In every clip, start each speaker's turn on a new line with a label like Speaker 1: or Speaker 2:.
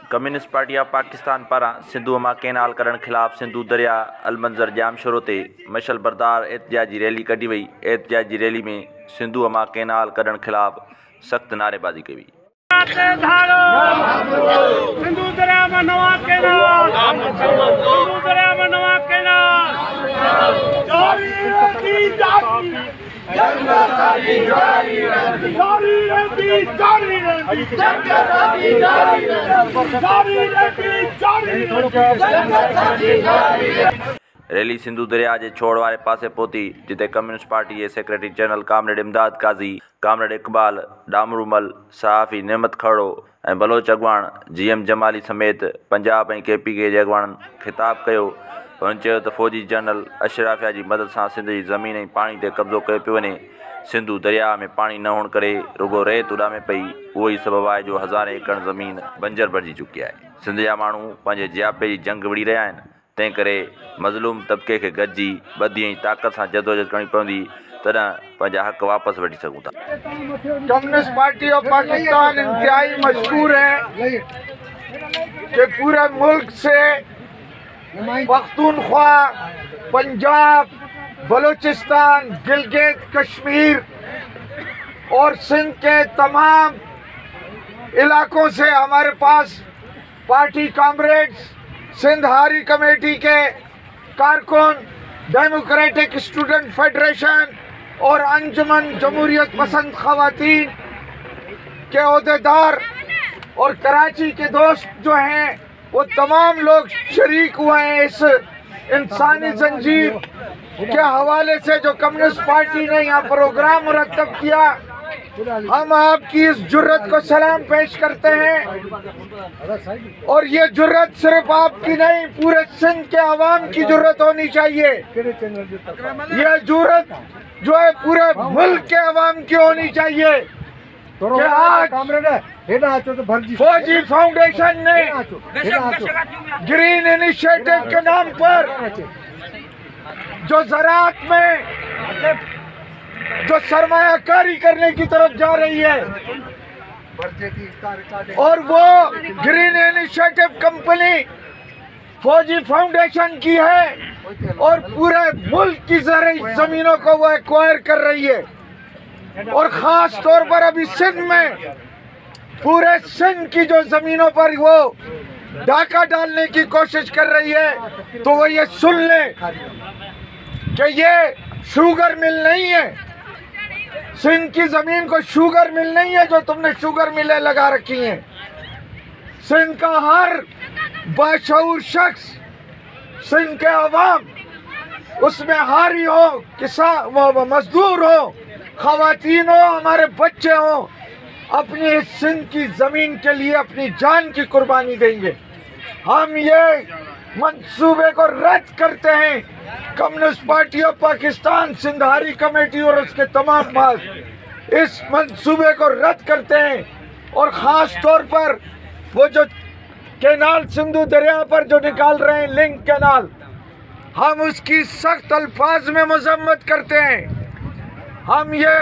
Speaker 1: Communist party of Pakistan पारां सिंधु अमा canal करण खिलाफ सिंधु दरिया अलमंजर जाम शोरो ते मशल बरदार एहतजाजी रैली कढी वई। एहतजाजी रैली में सिंधु अमा कैनाल करण खिलाफ सख्त नारेबाजी कई वई।
Speaker 2: सिंधु दरिया में नवा कैनाल, सिंधु दरिया में नवा कैनाल जारी रहती, जंग साडी जारी रहती, जारी रहती, जारी रहती, जंग साडी जारी रहती, जारी रहती, जारी रहती, जंग साडी जारी रहती।
Speaker 1: रैली सिंधु दरिया के छोड़ वाले पासे पहुंची, जिते कम्युनिस्ट पार्टी के सेक्रेटरी जनरल कामरेड इमदाद काजी, कामरेड इकबाल डामरूमल, सहाफ़ी नेमत खड़ो और बलोच अगवान GM जमाली समेत पंजाब और KPK के अगवान खिताब किया। उन्होंने कहा तो फौजी जनरल अशराफिया की मदद से सिंध की ज़मीन और पानी ते कब्जो कयो पियो वञे। सिंधु दरिया में पानी न होने करे रुगो रेत उड़ामे पई, वही सबब है जो हज़ारें एकड़ ज़मीन बंजर भरजी चुकी है। सिंध जा मानू पंहिंजे जियापे की जंग विड़ी रहा आहिनि, तंहिं करे मज़लूम तबके के गॾिजी ॿधी ऐं ताक़त से जदोजहद करनी पवंदी, तॾहिं पंहिंजा हक़ वापस वठी सघूं था।
Speaker 3: कम्युनिस्ट पार्टी ऑफ पाकिस्तान इंतहाई मशहूर है कि पूरे मुल्क से पख्तूनख्वा, पंजाब, बलूचिस्तान, गिलगित कश्मीर और सिंध के तमाम इलाकों से हमारे पास party comrades, Sindh Hari committee के कारकुन, डेमोक्रेटिक स्टूडेंट फेडरेशन और अंजुमन जमहूरियत पसंद खवातीन के ओहदेदार और कराची के दोस्त जो हैं वो तमाम लोग शरीक हुए हैं इस इंसानी जंजीर के हवाले से जो कम्युनिस्ट पार्टी ने यहाँ प्रोग्राम मुरतब किया। हम आपकी इस जुर्रत को सलाम पेश करते हैं और ये जुर्रत सिर्फ आपकी नहीं, पूरे सिंध के अवाम की जुर्रत होनी चाहिए। ये जुर्रत जो है पूरे मुल्क के अवाम की होनी चाहिए कि आज फौजी फाउंडेशन ने ग्रीन इनिशिएटिव के नाम पर जो ज़राअत में जो सरमायाकारी करने की तरफ जा रही है और वो ग्रीन इनिशिएटिव कंपनी फौजी फाउंडेशन की है और पूरे मुल्क की ज़मीनों को वो एक्वायर कर रही है और ख़ास तौर पर अभी सिंध में पूरे सिंध की जो ज़मीनों पर वो डाका डालने की कोशिश कर रही है। तो वो ये सुन लें कि ये शुगर मिल नहीं है, सिंध की ज़मीन को शुगर मिल नहीं है जो तुमने शुगर मिलें लगा रखी हैं। सिंध का हर बाशऊर शख्स, सिंध के अवाम, उसमें हारी हो, किसान, मजदूर हो, खवातीन हो, हमारे बच्चे हो, अपनी इस सिंध की ज़मीन के लिए अपनी जान की कुर्बानी देंगे। हम ये मंसूबे को रद्द करते हैं। Communist party of Pakistan, Sindh Hari committee और उसके तमाम बाज इस मंसूबे को रद्द करते हैं और ख़ास तौर पर वो जो कैनाल सिंधु दरिया पर जो निकाल रहे हैं लिंक कैनाल, हम उसकी सख्त अल्फाज में मजम्मत करते हैं। हम ये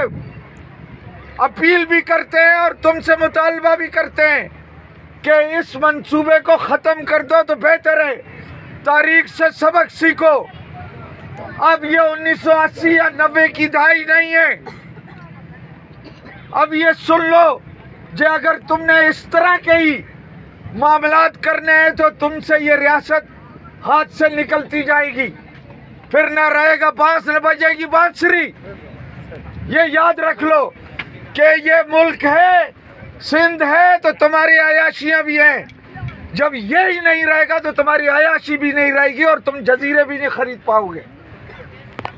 Speaker 3: अपील भी करते हैं और तुमसे मुतालबा भी करते हैं कि इस मंसूबे को ख़त्म कर दो तो बेहतर है। तारीख से सबक सीखो। अब ये 1980 या 90 की दहाई नहीं है। अब ये सुन लो कि अगर तुमने इस तरह के ही मामलात करने हैं तो तुमसे ये रियासत हाथ से निकलती जाएगी, फिर न रहेगा बांस न बजेगी बांसुरी। ये याद रख लो कि ये मुल्क है, सिंध है तो तुम्हारी अयाशियाँ भी हैं। जब ये ही नहीं रहेगा तो तुम्हारी अयाशी भी नहीं रहेगी और तुम जजीरे भी नहीं खरीद पाओगे।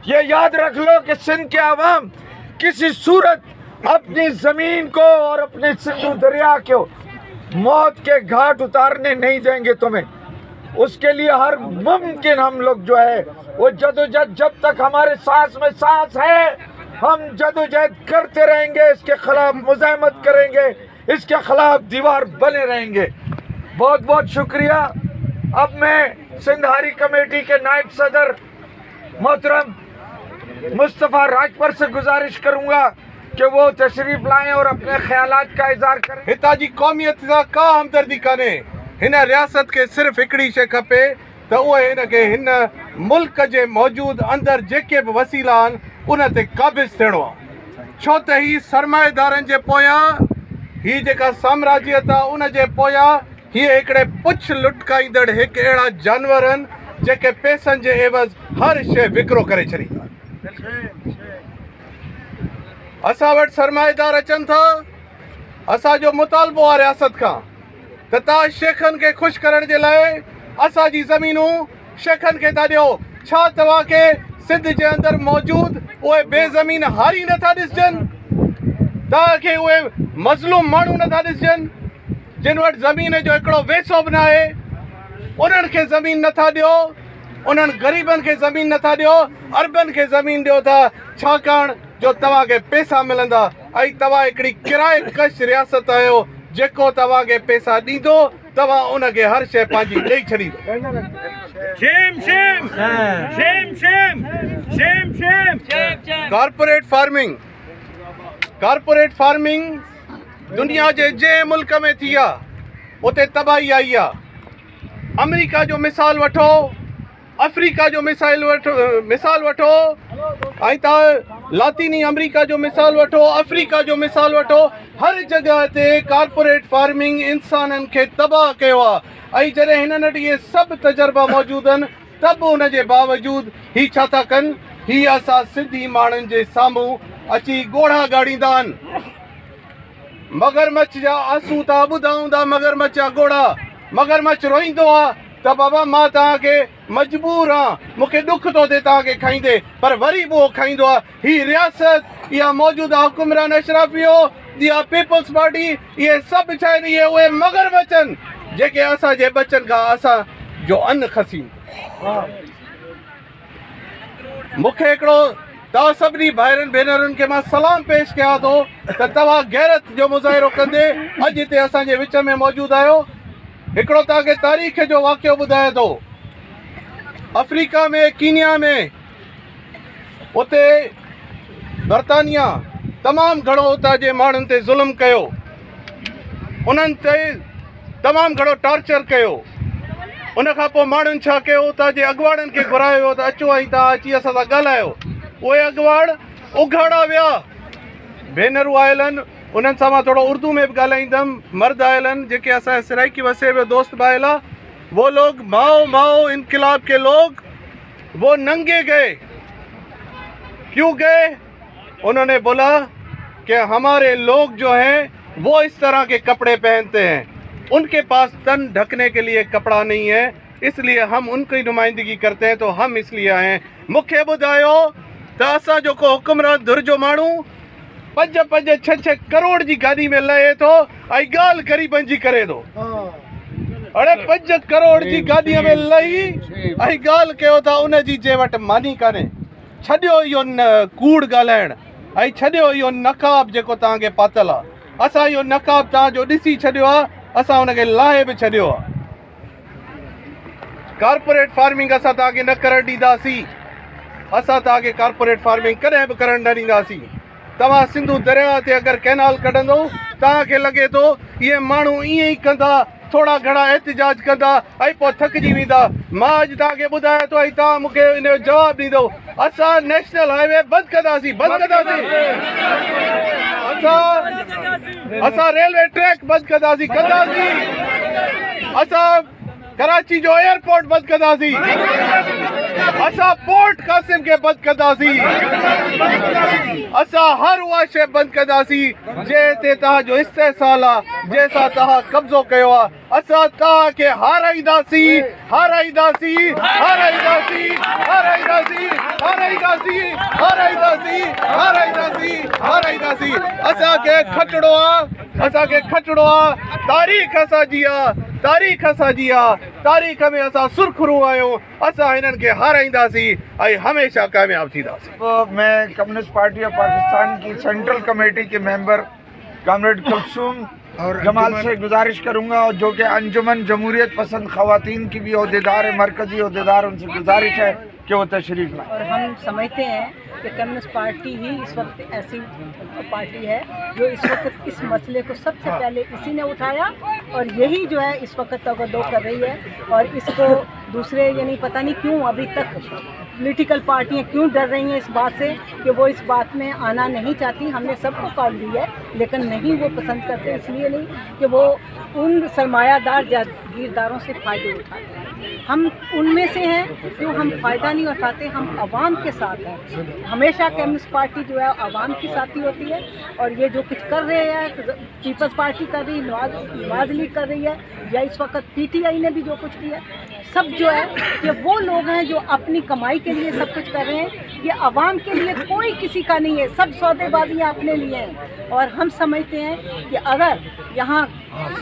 Speaker 3: ये याद रख लो कि सिंध के अवाम किसी सूरत अपनी ज़मीन को और अपने सिंधु दरिया को मौत के घाट उतारने नहीं देंगे तुम्हें। उसके लिए हर मुमकिन हम लोग जो है वो जदोजहद, जब तक हमारे सांस में सांस है हम जदोजहद करते रहेंगे, इसके खिलाफ मुज़ाहमत करेंगे। इसके खिलाफ दीवार बने रहेंगे। बहुत बहुत शुक्रिया। अब मैं सिंधारी कमेटी के नायब सदर मोहतरम मुस्तफ़ा राजपर से गुजारिश करूंगा कि वो तशरीफ लाएं और अपने ख्यालात का इज़हार करें।
Speaker 4: हिता जी क़ौमियत सां का हमदर्दी कान्हे। हिन रियासत के सिर्फ़ हिकिड़ी शइ खपे त उहे हिन खे हिन मुल्क जे मौजूद अंदर जेके बि वसीला आहिनि उन ते क़ाबिज़ थियणो आहे। छो त ही सरमाएदारनि जे पोयां ही जेका साम्राज्यत आहे उन जे पोयां हीअ हिकिड़े पुछ लुटकाईंदड़ हिकु अहिड़ा जानवर आहिनि जेके पैसनि जे एवज़ हर शइ विकिरो करे छॾींदा। असां वटि सरमाएदार अचनि था। असांजो मुतालबो आहे रियासत खां त तव्हां शेखनि खे ख़ुशि करण जे लाइ असांजी ज़मीनूं शेखनि खे था ॾियो। छा तव्हांखे सिंध जे अंदरि मौजूदु उहे बेज़मीन हारी नथा ॾिसजनि? तव्हांखे उहे मज़लूम माण्हू नथा ॾिसजनि जिन वटि ज़मीन जो हिकिड़ो वेसो बि न आहे? उन्हनि खे ज़मीन नथा ॾियो, उन्हनि ग़रीबनि खे ज़मीन नथा ॾियो, अरबनि खे ज़मीन ॾियो था छाकाणि जो तव्हांखे पैसा मिलंदा। ऐं तव्हां हिकिड़ी किराए कश रियासत आहियो। जेको तव्हांखे पैसा ॾींदो तव्हां उनखे हर शइ पंहिंजी ॾेई छॾींदो। कारपोरेट फार्मिंग दुनिया जे जंहिं मुल्क में थी आहे उते तबाही आई आहे। अमेरिका जो मिसाल वठो, अफ्रीका जो मिसाल वठो, ऐं तव्हां लातीनी अमेरिका जो मिसाल वठो, अफ्रीका जो मिसाल वठो। हर जॻह ते कारपोरेट फार्मिंग इंसाननि खे तबाह कयो आहे। ऐं जॾहिं हिननि वटि इहे सभु तजुर्बा मौजूदु आहिनि त बि उन जे बावजूदु ही छा था कनि? ही असां सिंधी माण्हुनि जे साम्हूं अची ॻोढ़ा ॻाड़ींदा आहिनि। मगरमच्छ जा आंसू था ॿुधाऊं था, मगरमच्छ जा ॻोढ़ा। मगरमच्छ रोईंदो आहे त बाबा मां तव्हांखे मजबूर आहियां, मूंखे ॾुख थो थिए तव्हांखे खाईंदे, पर वरी बि उहो खाईंदो आहे। ही रियासत, इहा मौजूदा हुकुमरान अशराफियो, इहा पीपल्स पार्टी, इहे सभु छा आहिनि? इहे उहे मगरमच्छ आहिनि जेके असांजे बचनि खां असांजो अन्न खसीं। मूंखे हिकिड़ो तव्हां सभिनी भाइरनि भेनरुनि खे मां सलाम पेश कयां थो त तव्हां गैरत जो मुज़ाहिरो कंदे अॼु हिते असांजे विच में मौजूदु आहियो। हिकिड़ो तव्हांखे तारीख़ जो वाक़ियो ॿुधायां थो। अफ्रीका में, कीनिया में, उते बर्तानिया तमामु घणो उतां जे माण्हुनि ते ज़ुल्म कयो, उन्हनि ते तमामु घणो टॉर्चर कयो। उन खां पोइ माण्हुनि छा कयो? उतां जे अॻुवाड़नि खे घुरायो वियो त अचो ऐं तव्हां अची असां सां ॻाल्हायो। उहे अॻुवाड़ उघाड़ा विया। भेनरूं आयल आहिनि, उन्हनि सां मां थोरो उर्दू में बि ॻाल्हाईंदुमि। मर्द आयल आहिनि जेके असांजे सराइकी वसे में दोस्त बि आयल आहे। वो लोग माओ इनकलाब के लोग वो नंगे गए। क्यों गए? उन्होंने बोला कि हमारे लोग जो हैं वो इस तरह के कपड़े पहनते हैं, उनके पास तन ढकने के लिए कपड़ा नहीं है, इसलिए हम उनकी नुमाइंदगी करते हैं, तो हम इसलिए आए हैं। मूंखे ॿुधायो त असां जेको हुकुमरान धुर जो माण्हू 5-6 करोड़ जी गाॾी में लहे थो ऐं ॻाल्हि ग़रीबनि जी करे थो। अड़े 5 करोड़ जी गाॾीअ में लही ऐं ॻाल्हि कयो था, उनजी जे वटि मानी कान्हे। छॾियो इहो कूड़ ॻाल्हाइणु ऐं छॾियो इहो नक़ाब जेको तव्हांखे पातल आहे। असां इहो नक़ाब तव्हांजो ॾिसी छॾियो आहे, असां हुनखे लाहे बि छॾियो आहे। कारपोरेट फार्मिंग असां तव्हांखे न करणु ॾींदासीं। असां तव्हांखे कारपोरेट फार्मिंग कॾहिं बि करणु न ॾींदासीं। तव्हां सिंधु दरिया ते अगरि कैनाल कढंदो, तव्हांखे लॻे थो इहे माण्हू ईअं ई कंदा, थोरा घणा एहतिजाज कंदा ऐं पोइ थकिजी वेंदा। मां अॼु तव्हांखे ॿुधायां थो ऐं तव्हां मूंखे इन जो जवाबु ॾींदो। असां नेशनल हाईवे बंदि कंदासीं, असां रेलवे ट्रैक बंदि कंदासीं, असां कराची जो एयरपोर्ट बंदि कंदासीं, असां पोर्ट कासिम खे बंदि कंदासीं, असां हर उहा शइ बंदि कंदासीं जंहिं ते तव्हांजो इस्तेसाल आहे, जंहिंसां तव्हां कब्ज़ो कयो आहे। असां तव्हांखे हाराईंदासीं, हाराईंदासीं, हाराईंदासीं, हाराईंदासीं, हाराईंदासीं, हाराईंदासीं, हाराईंदासीं, हाराईंदासीं। असांखे खटिणो आहे, असांखे खटिणो आहे। तारीख़ असांजी आहे, तारीख़ असांजी आहे, तारीख़ में असां सुरखरू आहियूं। असां हिननि खे हाराईंदासीं ऐं हमेशह कामयाब थींदासीं।
Speaker 3: मैं कम्युनिस्ट पार्टी ऑफ पाकिस्तान की सेंट्रल कमेटी के मेंबर कॉमरेड कुलसूम और जमाल से गुजारिश करूंगा, और जो कि अंजुमन जमहूरियत पसंद खवातीन की भी अहदेदार है, मरकजी अहदेदार, उनसे गुजारिश है कि वो तशरीफ लाएं।
Speaker 5: और हम समझते हैं कि कम्युनिस्ट पार्टी ही इस वक्त ऐसी पार्टी है जो इस वक्त इस मसले को सबसे पहले इसी ने उठाया, और यही जो है इस वक्त तवज्जो कर रही है। और इसको दूसरे यानी पता नहीं क्यों अभी तक पॉलिटिकल पार्टियां क्यों डर रही हैं इस बात से कि वो इस बात में आना नहीं चाहती। हमने सबको कॉल दी है, लेकिन नहीं वो पसंद करते, इसलिए नहीं कि वो उन सरमायादार जागीरदारों से फ़ायदे उठाते हैं। हम उनमें से हैं जो हम फ़ायदा नहीं उठाते, हम आवाम के साथ हैं। हमेशा कम्युनिस्ट पार्टी जो है आवाम के साथ ही होती है, और ये जो कुछ कर रहे हैं, पीपल्स पार्टी कर रही है, नवाज लीग कर रही है, या इस वक्त PTI ने भी जो कुछ किया, सब जो है ये वो लोग हैं जो अपनी कमाई के लिए सब कुछ कर रहे हैं। ये आवाम के लिए कोई किसी का नहीं है, सब सौदेबाजियाँ अपने लिए हैं। और हम समझते हैं कि अगर यहाँ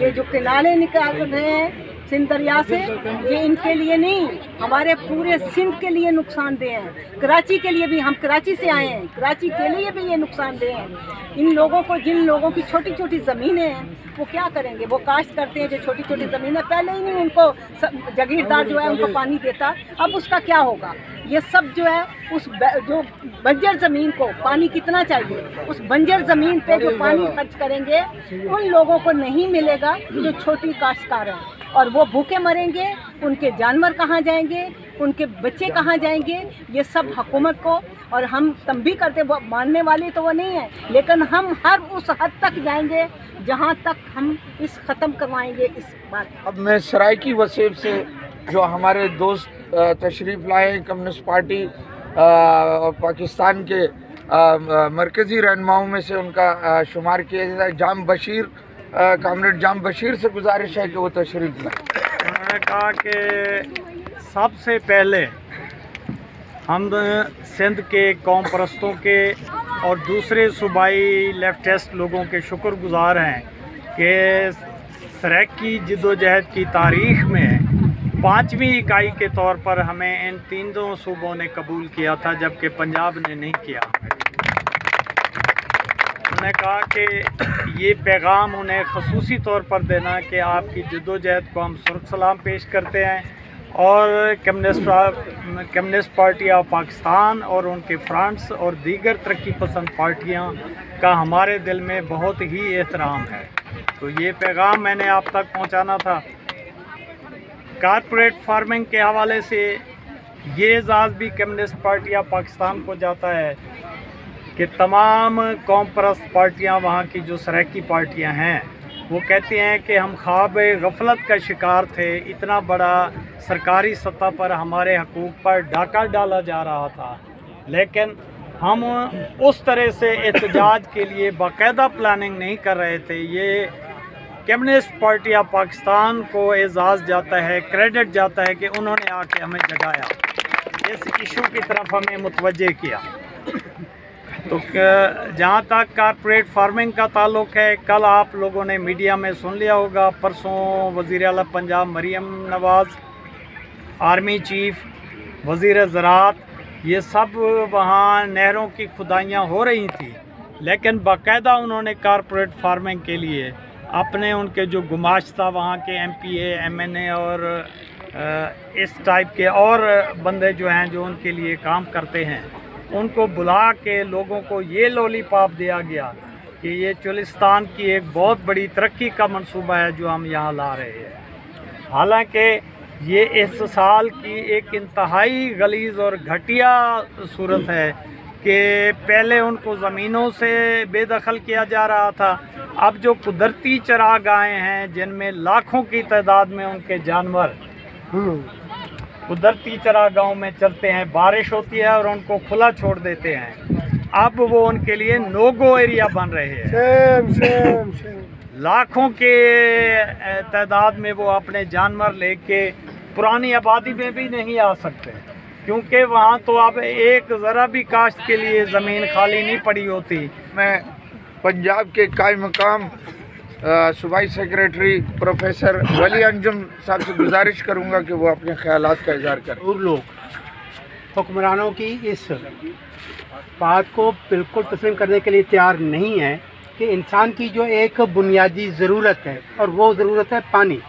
Speaker 5: ये जो किनारे निकाल रहे हैं सिंध दरिया से, ये इनके लिए नहीं, हमारे पूरे सिंध के लिए नुकसानदेह हैं। कराची के लिए भी, हम कराची से आए हैं, कराची के लिए भी ये नुकसानदेह हैं। इन लोगों को, जिन लोगों की छोटी छोटी ज़मीनें हैं, वो क्या करेंगे? वो काश्त करते हैं जो छोटी छोटी ज़मीनें, पहले ही नहीं उनको जागीरदार जो है उनको पानी देता, अब उसका क्या होगा? ये सब जो है उस जो बंजर ज़मीन को पानी कितना चाहिए, उस बंजर ज़मीन पे जो पानी खर्च करेंगे उन लोगों को नहीं मिलेगा जो छोटी काश्तकार हैं, और वो भूखे मरेंगे। उनके जानवर कहाँ जाएंगे, उनके बच्चे कहाँ जाएंगे? ये सब हुकूमत को, और हम तंबी करते, वो मानने वाले तो वो नहीं है, लेकिन हम हर उस हद तक जाएंगे जहाँ तक हम इस ख़त्म करवाएंगे इस बात।
Speaker 3: अब मैं सराइकी वसीब से जो हमारे दोस्त तशरीफ़ लाए हैं कम्युनिस्ट पार्टी और पाकिस्तान के मरकज़ी रहनुमाओं में से उनका शुमार किया जाता है, जाम बशीर, कॉमरेड जाम बशीर से गुजारिश है कि वो तशरीफ़ लाएं।
Speaker 6: उन्होंने कहा कि सबसे पहले हम सिंध के कौम परस्तों के और दूसरे सूबाई लेफ्टिस्ट लोगों के शुक्रगुजार हैं कि सराइकी जिद्दोजहद की तारीख़ में 5वीं इकाई के तौर पर हमें इन तीनों सूबों ने कबूल किया था, जबकि पंजाब ने नहीं किया। उन्होंने कहा कि ये पैगाम उन्हें ख़ुसूसी तौर पर देना कि आपकी जिद्दोजहद को हम सुर्ख सलाम पेश करते हैं, और कम्युनिस्ट पार्टी ऑफ पाकिस्तान और उनके फ्रंट्स और दीगर तरक्की पसंद पार्टियां का हमारे दिल में बहुत ही एहतराम है। तो ये पैगाम मैंने आप तक पहुंचाना था। कारपोरेट फार्मिंग के हवाले से ये एजाज़ भी कम्युनिस्ट पार्टी ऑफ पाकिस्तान को जाता है कि तमाम कौम परस्त पार्टियां, वहाँ की जो सराइकी पार्टियां हैं, वो कहते हैं कि हम ख्वाब गफलत का शिकार थे। इतना बड़ा सरकारी सतह पर हमारे हकूक़ पर डाका डाला जा रहा था, लेकिन हम उस तरह से एहतजाज के लिए बाकायदा प्लानिंग नहीं कर रहे थे। ये कम्युनिस्ट पार्टी ऑफ पाकिस्तान को एजाज़ जाता है, क्रेडिट जाता है कि उन्होंने आके हमें जगाया, इस इशू की तरफ हमें मुतवज्जे किया। तो जहाँ तक कारपोरेट फार्मिंग का ताल्लुक़ है, कल आप लोगों ने मीडिया में सुन लिया होगा, परसों वज़ीर आला पंजाब मरीम नवाज़, आर्मी चीफ, वज़ीर ज़राअत, ये सब वहाँ नहरों की खुदाइयाँ हो रही थी, लेकिन बाकायदा उन्होंने कारपोरेट फार्मिंग के लिए अपने उनके जो गुमाश्ता वहाँ के MPA MNA और इस टाइप के और बंदे जो हैं जो उनके लिए काम करते हैं, उनको बुला के लोगों को ये लॉलीपॉप दिया गया कि ये चुलिस्तान की एक बहुत बड़ी तरक्की का मंसूबा है जो हम यहाँ ला रहे हैं। हालांकि ये इस साल की एक इंतहाई गलीज़ और घटिया सूरत है कि पहले उनको ज़मीनों से बेदखल किया जा रहा था, अब जो कुदरती चरागाहें हैं जिनमें लाखों की तादाद में उनके जानवर कुदरती चरागाहों में चलते हैं, बारिश होती है और उनको खुला छोड़ देते हैं, अब वो उनके लिए नो गो एरिया बन रहे हैं। लाखों के तादाद में वो अपने जानवर लेके पुरानी आबादी में भी नहीं आ सकते, क्योंकि वहाँ तो अब एक ज़रा भी काश्त के लिए ज़मीन खाली नहीं पड़ी होती।
Speaker 3: मैं पंजाब के कायम मकाम सूबाई सेक्रेटरी प्रोफेसर वली अंजुम साहब से गुजारिश करूंगा कि वो अपने ख्यालात का इज़हार करें।
Speaker 7: और लोग हुक्मरानों की इस बात को बिल्कुल तस्लीम करने के लिए तैयार नहीं हैं कि इंसान की जो एक बुनियादी ज़रूरत है और वो ज़रूरत है पानी,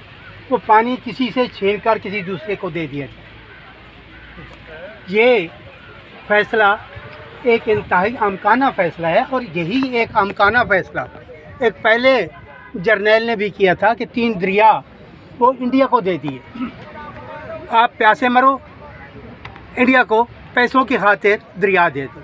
Speaker 7: वो पानी किसी से छीन कर किसी दूसरे को दे दिया जाए। ये फ़ैसला एक इंतहाई आमकाना फ़ैसला है और यही एक आमकाना फ़ैसला एक पहले जर्नैल ने भी किया था कि 3 दरिया वो इंडिया को दे दिए। आप प्यासे मरो, इंडिया को पैसों की खातिर दरिया दे दो।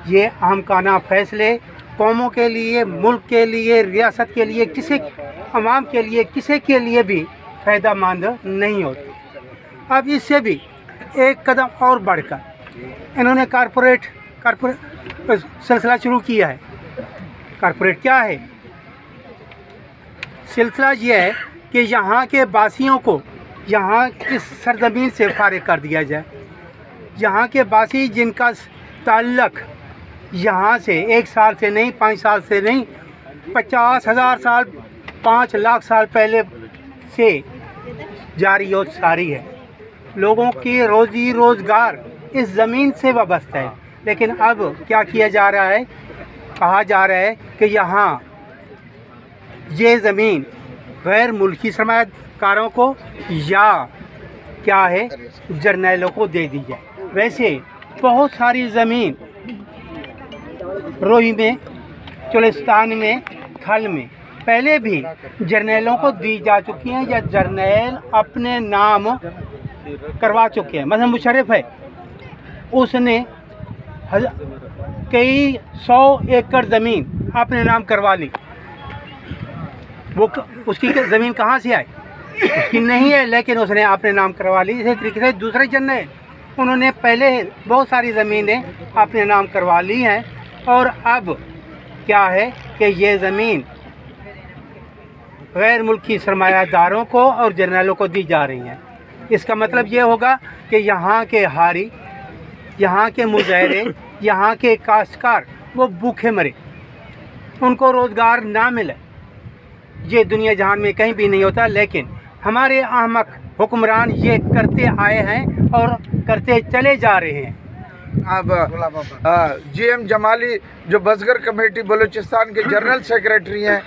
Speaker 7: ये आमकाना फ़ैसले कौमों के लिए, मुल्क के लिए, रियासत के लिए, किसी अवाम के लिए, किसी के लिए भी फ़ायदेमंद नहीं होते। अब इससे भी एक कदम और बढ़कर इन्होंने कारपोरेट सिलसिला शुरू किया है। कारपोरेट क्या है? सिलसिला ये है कि यहाँ के वासियों को यहाँ की सरजमीन से फारिग कर दिया जाए। यहाँ के वासी जिनका ताल्लुक़ यहाँ से 1 साल से नहीं, 5 साल से नहीं, 50,000 साल, 5 लाख साल पहले से जारी और सारी है। लोगों की रोज़ी रोज़गार इस ज़मीन से वाबस्ता है। लेकिन अब क्या किया जा रहा है? कहा जा रहा है कि यहाँ ये ज़मीन गैर मुल्की सरमायाकारों को या क्या है जर्नैलों को दे दी जाए। वैसे बहुत सारी ज़मीन रोही में, चुलिस्तान में, थल में पहले भी जर्नैलों को दी जा चुकी हैं या जर्नैल अपने नाम करवा चुके हैं। मतलब मुशर्रफ है, उसने कई 100 एकड़ ज़मीन अपने नाम करवा ली। वो उसकी ज़मीन कहाँ से आई? उसकी नहीं है, लेकिन उसने अपने नाम करवा ली। इसी तरीके से दूसरे जर्नैल उन्होंने पहले बहुत सारी ज़मीनें अपने नाम करवा ली हैं और अब क्या है कि ये ज़मीन गैर मुल्की सरमायादारों को और जर्नैलों को दी जा रही हैं। इसका मतलब ये होगा कि यहाँ के हारी, यहाँ के मुजाहिरे, यहाँ के काश्तकार वो भूखे मरे, उनको रोज़गार ना मिले। ये दुनिया जहान में कहीं भी नहीं होता, लेकिन हमारे अहमक हुक्मरान ये करते आए हैं और करते चले जा रहे हैं।
Speaker 3: अब जीएम जमाली जो बसगर कमेटी बलूचिस्तान के जनरल सेक्रेटरी हैं,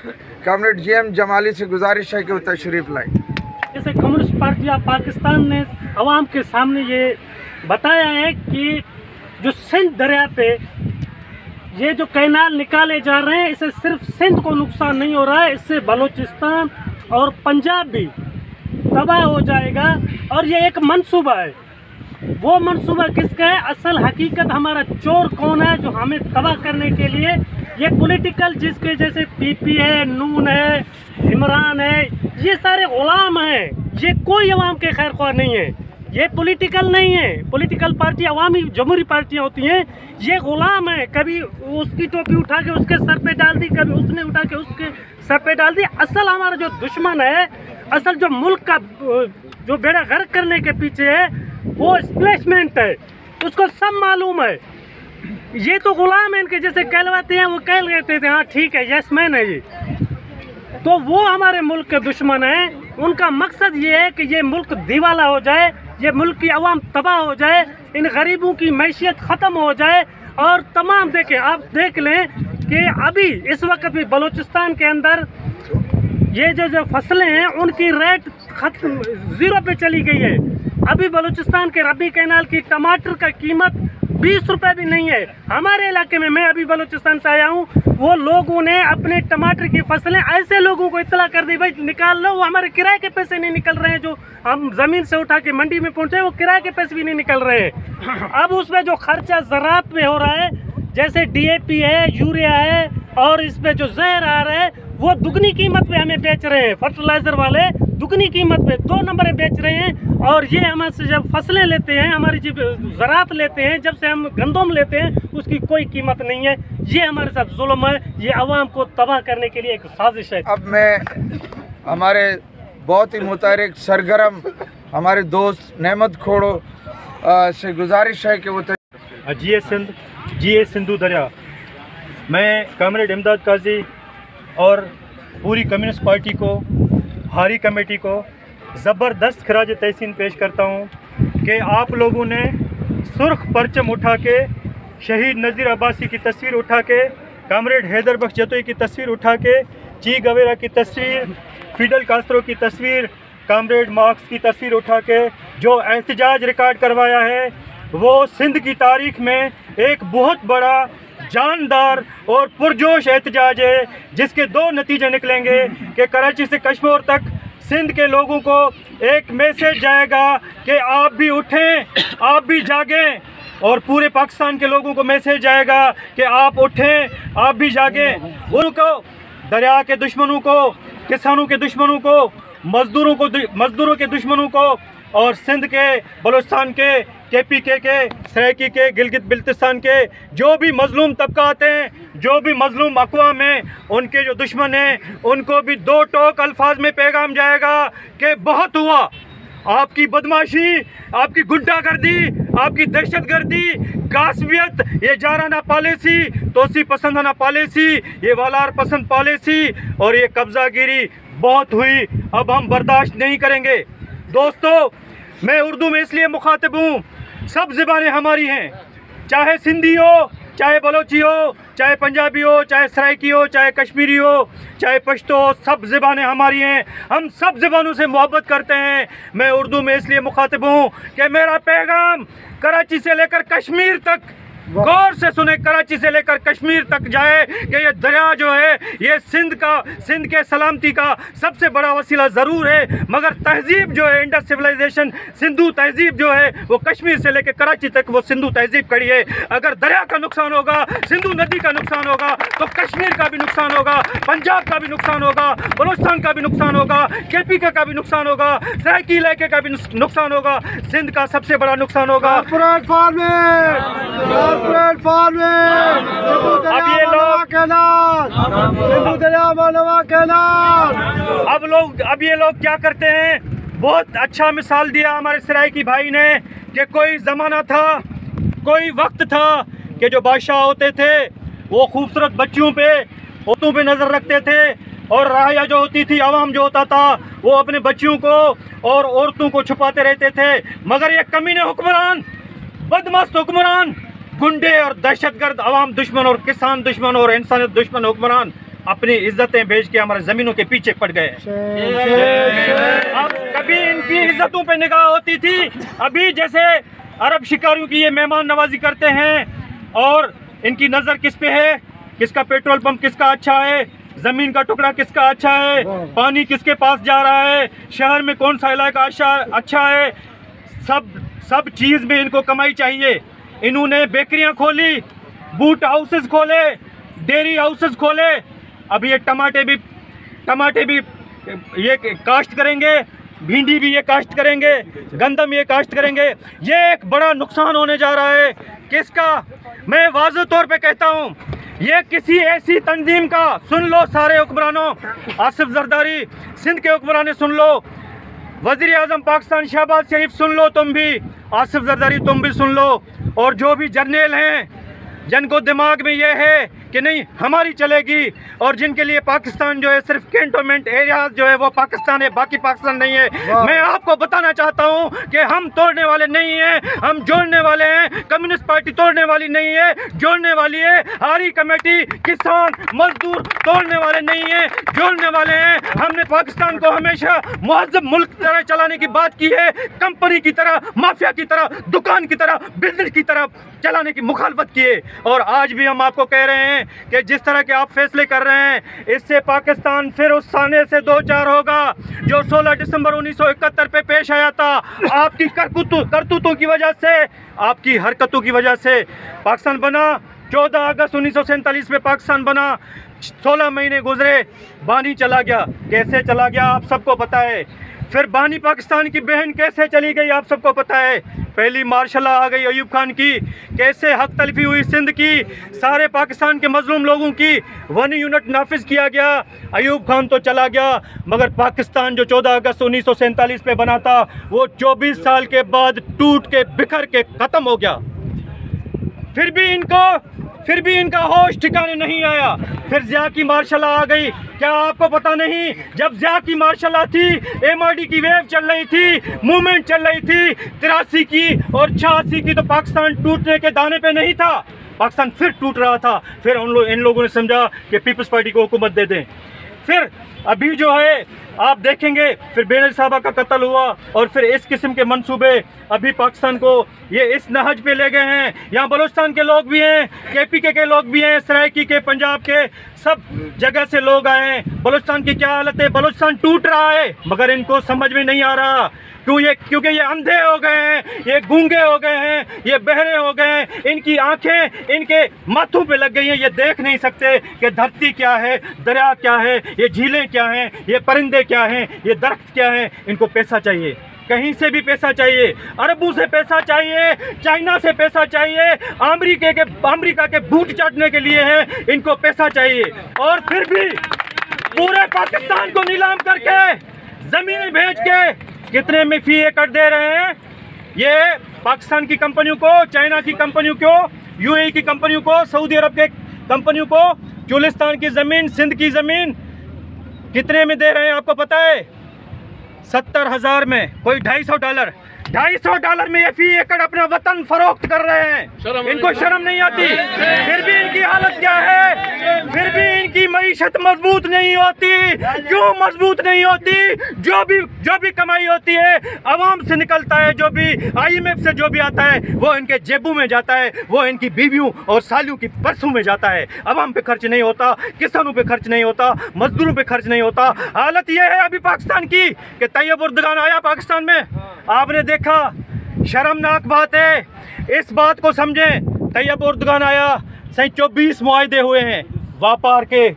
Speaker 3: कॉमरेड जीएम जमाली से गुजारिश है कि वो तशरीफ़ लाएं।
Speaker 8: जैसे कम्युनिस्ट पार्टी ऑफ पाकिस्तान ने अवाम के सामने ये बताया है कि जो सिंध दरिया पे ये जो कैनाल निकाले जा रहे हैं, इससे सिर्फ सिंध को नुकसान नहीं हो रहा है, इससे बलूचिस्तान और पंजाब भी तबाह हो जाएगा। और ये एक मंसूबा है। वो मंसूबा किसका है? असल हकीकत हमारा चोर कौन है जो हमें तबाह करने के लिए ये पॉलिटिकल, जिसके जैसे पीपी है, नून है, इमरान है, ये सारे गुलाम हैं। ये कोई अवाम के खैर ख्वाह नहीं है, ये पॉलिटिकल नहीं है। पॉलिटिकल पार्टी अवामी जमहूरी पार्टियां होती हैं, ये गुलाम है। कभी उसकी टोपी उठा के उसके सर पे डाल दी, कभी उसने उठा के उसके सर पे डाल दी। असल हमारा जो दुश्मन है, असल जो मुल्क का जो बेड़ा गर्क करने के पीछे है, वो स्प्लैशमेंट है, उसको सब मालूम है। ये तो गुलाम है, इनके जैसे कहलवाते हैं, वो कह लेते थे हाँ ठीक है, यस मैन है ये। तो वो हमारे मुल्क के दुश्मन हैं। उनका मकसद ये है कि ये मुल्क दीवाला हो जाए, ये मुल्क की आवाम तबाह हो जाए, इन गरीबों की मैशियत ख़त्म हो जाए। और तमाम देखें, आप देख लें कि अभी इस वक्त भी बलूचिस्तान के अंदर ये जो फसलें हैं उनकी रेट खत्म 0 पे चली गई है। अभी बलूचिस्तान के रबी कैनाल की टमाटर का कीमत 20 रुपये भी नहीं है। हमारे इलाके में, मैं अभी बलूचिस्तान से आया हूँ, वो लोगों ने अपने टमाटर की फसलें ऐसे लोगों को इत्तला कर दी, भाई निकाल लो, वो हमारे किराए के पैसे नहीं निकल रहे हैं। जो हम ज़मीन से उठा के मंडी में पहुँचे, वो किराए के पैसे भी नहीं निकल रहे हैं। अब उसमें जो खर्चा ज़राअत में हो रहा है, जैसे DAP है, यूरिया है, और इस पर जो जहर आ रहा है, वो दुगनी कीमत पे हमें बेच रहे हैं। फर्टिलाइज़र वाले दुगनी कीमत पे 2 नंबर बेच रहे हैं। और ये हमसे जब फसलें लेते हैं, हमारी जब ज़राअत लेते हैं, जब से हम गंदम लेते हैं, उसकी कोई कीमत नहीं है। ये हमारे साथ जुल्म है, ये आवाम को तबाह करने के लिए एक साजिश है।
Speaker 3: अब मैं हमारे बहुत ही मुतहरिक सरगर्म हमारे दोस्त नेमत खोड़ो से गुजारिश है कि वो
Speaker 9: GA सिंधु दरिया, मैं कॉमरेड इमदाद काजी और पूरी कम्युनिस्ट पार्टी को, हारी कमेटी को ज़बरदस्त खराज तहसीन पेश करता हूँ कि आप लोगों ने सुर्ख परचम उठा के, शहीद नज़ीर अब्बासी की तस्वीर उठा के कामरेड हैदर बख्श जतोई की तस्वीर उठा के, ची गवेरा की तस्वीर, फिडल कास्त्रो की तस्वीर, कामरेड मार्क्स की तस्वीर उठा के जो एहतजाज रिकॉर्ड करवाया है, वो सिंध की तारीख में एक बहुत बड़ा जानदार और पुरजोश एहतजाज है, जिसके दो नतीजे निकलेंगे कि कराची से कश्मीर तक सिंध के लोगों को एक मैसेज जाएगा कि आप भी उठें, आप भी जागें, और पूरे पाकिस्तान के लोगों को मैसेज जाएगा कि आप उठें, आप भी जागें। उनको, दरिया के दुश्मनों को, किसानों के दुश्मनों को, मजदूरों के दुश्मनों को, और सिंध के, बलूचिस्तान के, KPK के, सराइकी के, गिलगित बिल्तिस्तान के जो भी मजलूम तबकात हैं, जो भी मजलूम अक़वाम हैं, उनके जो दुश्मन हैं, उनको भी दो टोक अल्फाज में पैगाम जाएगा कि बहुत हुआ। आपकी बदमाशी, आपकी गुंडागर्दी, आपकी दहशतगर्दी, गासबियत, ये जाराना पॉलिसी, तोसी पसंदाना पॉलिसी, ये वालार पसंद पॉलिसी और ये कब्ज़ागिरी बहुत हुई। अब हम बर्दाश्त नहीं करेंगे। दोस्तों, मैं उर्दू में इसलिए मुखातिब हूँ, सब ज़बानें हमारी हैं, चाहे सिंधी हो, चाहे बलोची हो, चाहे पंजाबी हो, चाहे सराइकी हो, चाहे कश्मीरी हो, चाहे पश्तो हो, सब ज़बानें हमारी हैं। हम सब ज़बानों से मोहब्बत करते हैं। मैं उर्दू में इसलिए मुखातिब हूँ कि मेरा पैगाम कराची से लेकर कश्मीर तक, गौर से सुने, कराची से लेकर कश्मीर तक जाए कि ये दरिया जो है, ये सिंध के सलामती का सबसे बड़ा वसीला ज़रूर है, मगर तहजीब जो है, इंडस सिविलाइजेशन, सिंधु तहजीब जो है, वो कश्मीर से लेकर कराची तक वो सिंधु तहजीब खड़ी है। अगर दरिया का नुकसान होगा, सिंधु नदी का नुकसान होगा, तो कश्मीर का भी नुकसान होगा, पंजाब का भी नुकसान होगा, बलूचिस्तान का भी नुकसान होगा, KPK का भी नुकसान होगा, सराइकी इलाके का भी नुकसान होगा, सिंध का सबसे बड़ा नुकसान होगा। अब ये लोग क्या करते हैं, बहुत अच्छा मिसाल दिया हमारे सराइकी भाई ने कि कोई ज़माना था, कोई वक्त था कि जो बादशाह होते थे वो खूबसूरत बच्चियों पे, औरतों पे नज़र रखते थे, और राहिया जो होती थी, आवाम जो होता था, वो अपने बच्चियों को और औरतों को छुपाते रहते थे। मगर ये कमीने हुक्मरान, बदमस्त हुक्मरान, गुंडे और दहशतगर्द, आवाम दुश्मन और किसान दुश्मन और इंसानियत दुश्मन हुक्मरान अपनी इज्जतें बेच के हमारे ज़मीनों के पीछे पड़ गए। अब कभी इनकी इज्जतों पे निगाह होती थी, अभी जैसे अरब शिकारियों की ये मेहमान नवाजी करते हैं, और इनकी नज़र किस पे है, किसका पेट्रोल पंप किसका अच्छा है, ज़मीन का टुकड़ा किसका अच्छा है, पानी किसके पास जा रहा है, शहर में कौन सा इलाका अच्छा है, सब चीज़ में इनको कमाई चाहिए। इन्होंने बेकरियां खोली, बूट हाउसेस खोले, डेयरी हाउसेस खोले, अब ये टमाटे भी ये काश्त करेंगे, भिंडी भी ये काश्त करेंगे, गंदम ये काश्त करेंगे। ये एक बड़ा नुकसान होने जा रहा है। किसका? मैं वाज़ेह तौर पे कहता हूँ, ये किसी ऐसी तंजीम का, सुन लो सारे हुक्मरानों, आसिफ जरदारी सिंध के हुक्मरान सुन लो, वज़ीर आज़म पाकिस्तान शहबाज शरीफ सुन लो, तुम भी आसिफ जरदारी तुम भी सुन लो, और जो भी जर्नल हैं जिनको दिमाग में ये है कि नहीं हमारी चलेगी, और जिनके लिए पाकिस्तान जो है सिर्फ कैंटोनमेंट एरियाज जो है वो पाकिस्तान है, बाकी पाकिस्तान नहीं है, मैं आपको बताना चाहता हूं कि हम तोड़ने वाले नहीं हैं, हम जोड़ने वाले हैं। कम्युनिस्ट पार्टी तोड़ने वाली नहीं है, जोड़ने वाली है। हारी कमेटी, किसान, मजदूर तोड़ने वाले नहीं है, जोड़ने वाले हैं। हमने पाकिस्तान को हमेशा मुहज़्ज़ब मुल्क की तरह चलाने की बात की है, कंपनी की तरह, माफिया की तरह, दुकान की तरह, बिजनेस की तरह चलाने की मुखालफत की है। और आज भी हम आपको कह रहे हैं कि जिस तरह के आप फैसले कर रहे हैं, इससे पाकिस्तान फिर उस साने से दो चार होगा जो 16 दिसंबर 1971 पे पेश आया था। आपकी करतूतों की वजह से, आपकी हरकतों की वजह से पाकिस्तान बना। 14 अगस्त 1947 में पाकिस्तान बना, 16 महीने गुजरे, बानी चला गया। कैसे चला गया आप सबको पता है। फिर बानी पाकिस्तान की बहन कैसे चली गई आप सबको पता है। पहली मार्शल आ गई अयूब खान की, कैसे हक तलफी हुई सिंध की, सारे पाकिस्तान के मजलूम लोगों की 1 यूनिट नाफिज किया गया। अयूब खान तो चला गया, मगर पाकिस्तान जो 14 अगस्त 1947 पे बना था वो 24 साल के बाद टूट के बिखर के ख़त्म हो गया। फिर भी इनका होश ठिकाने नहीं आया। फिर ज़िया की मार्शल आ गई। क्या आपको पता नहीं, जब ज़िया की मार्शल थी, MRD की वेव चल रही थी, मूवमेंट चल रही थी 83 की और 86 की, तो पाकिस्तान टूटने के दाने पे नहीं था। पाकिस्तान फिर टूट रहा था। फिर इन लोगों ने समझा कि पीपल्स पार्टी को हुकूमत दे दें। फिर अभी जो है आप देखेंगे फिर बेनज़ीर साहबा का कत्ल हुआ और फिर इस किस्म के मंसूबे अभी पाकिस्तान को ये इस नहज पे ले गए हैं। यहाँ बलूचिस्तान के लोग भी हैं, KPK के लोग भी हैं, सराइकी के, पंजाब के, सब जगह से लोग आए हैं। बलूचिस्तान की क्या हालत है, बलूचिस्तान टूट रहा है, मगर इनको समझ में नहीं आ रहा क्योंकि ये अंधे हो गए हैं, ये गूंगे हो गए हैं, ये बहरे हो गए हैं। इनकी आंखें इनके माथों पे लग गई हैं, ये देख नहीं सकते कि धरती क्या है, दरिया क्या है, ये झीलें क्या हैं, ये परिंदे क्या हैं, ये दरख्त क्या हैं। इनको पैसा चाहिए, कहीं से भी पैसा चाहिए, अरबों से पैसा चाहिए, चाइना से पैसा चाहिए, अमेरिका के बूट चाटने के लिए है, इनको पैसा चाहिए। और फिर भी पूरे पाकिस्तान को नीलाम करके ज़मीनें बेच के कितने में फी एकड़ दे रहे हैं। ये पाकिस्तान की कंपनियों को, चाइना की कंपनियों को, UAE की कंपनियों को, सऊदी अरब के कंपनियों को चुलिस्तान की ज़मीन, सिंध की ज़मीन कितने में दे रहे हैं आपको पता है? 70,000 में, कोई $250 में ये फी एकड़ अपना वतन फरोख्त कर रहे हैं। इनको शर्म नहीं आती। फिर भी इनकी हालत क्या है, फिर भी इनकी मईशत मजबूत नहीं होती। क्यों मजबूत नहीं होती? जो भी कमाई होती है आवाम से निकलता है, जो भी IMF से जो भी आता है वो इनके जेबों में जाता है, वो इनकी बीवियों और सालियों की पर्सों में जाता है। आवाम पे खर्च नहीं होता, किसानों पे खर्च नहीं होता, मजदूरों पे खर्च नहीं होता। हालत ये है अभी पाकिस्तान की कि तैयब उर्दगान आया पाकिस्तान में, आपने देखा, शर्मनाक बात है। इस बात को समझें, तैयब उर्दगान आया, सही 24 मुआहदे हुए हैं, व्यापार के,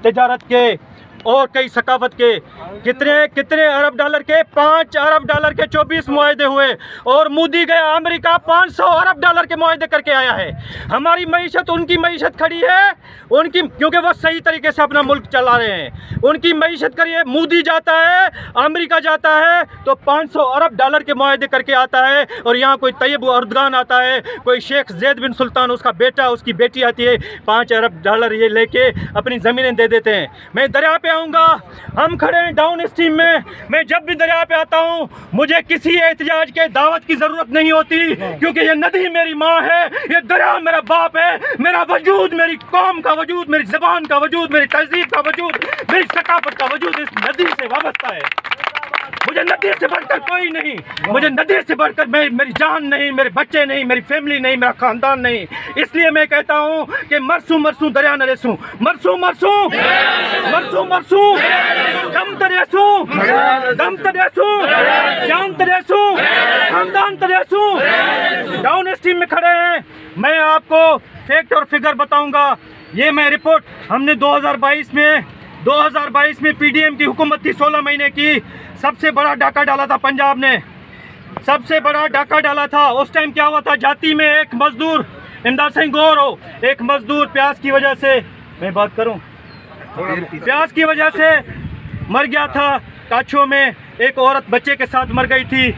Speaker 9: तिजारत के और कई सकाफत के। कितने अरब डॉलर के? 5 अरब डॉलर के 24 मुआहदे हुए। और मोदी गया अमेरिका, 500 अरब डॉलर के मुआहदे करके आया है। हमारी मईशत, उनकी मईशत खड़ी है, उनकी, क्योंकि वो सही तरीके से अपना मुल्क चला रहे हैं। उनकी मईशत करिए, मोदी जाता है, अमेरिका जाता है तो 500 अरब डॉलर के मुआहदे करके आता है। और यहाँ कोई तैयब उर्दगान आता है, कोई शेख ज़ैद बिन सुल्तान, उसका बेटा, उसकी बेटी आती है, 5 अरब डॉलर ये लेके अपनी ज़मीनें दे देते हैं। मैं दरिया पे आऊँगा, हम खड़े हैं डाउन स्ट्रीम में। मैं जब भी दरिया पे आता हूँ मुझे किसी एहतजाज के दावत की ज़रूरत नहीं होती, क्योंकि ये नदी मेरी माँ है, ये दरिया मेरा बाप है। मेरा वजूद, मेरी कौम का वजूद, मेरी ज़बान का वजूद, मेरी तहजीब का वजूद, मेरी सकाफत का वजूद इस नदी से वाबस्ता है। मुझे नदी से बढ़कर कोई नहीं, मुझे नदी से बढ़कर मेरी जान नहीं, मेरे बच्चे नहीं, मेरी फैमिली नहीं, मेरा खानदान नहीं। इसलिए मैं कहता हूँ कि मरसूं मरसूं दरिया न रेसूं, मरसूं मरसूं मरसूं मरसूं, दम तरेसूं, दम तरेसूं, जान तरेसूं, खानदान तरेसूं। डाउन स्ट्रीम में खड़े हैं, मैं आपको फैक्ट और फिगर बताऊंगा। ये मैं रिपोर्ट, हमने 2022 में PDM की हुकूमत थी 16 महीने की, सबसे बड़ा डाका डाला था पंजाब ने, सबसे बड़ा डाका डाला था। उस टाइम क्या हुआ था, जाती में एक मजदूर, इमदाद सिंह गौर हो, एक मजदूर प्यास की वजह से, मैं बात करूं, प्यास की वजह से मर गया था। काछो में एक औरत बच्चे के साथ मर गई थी।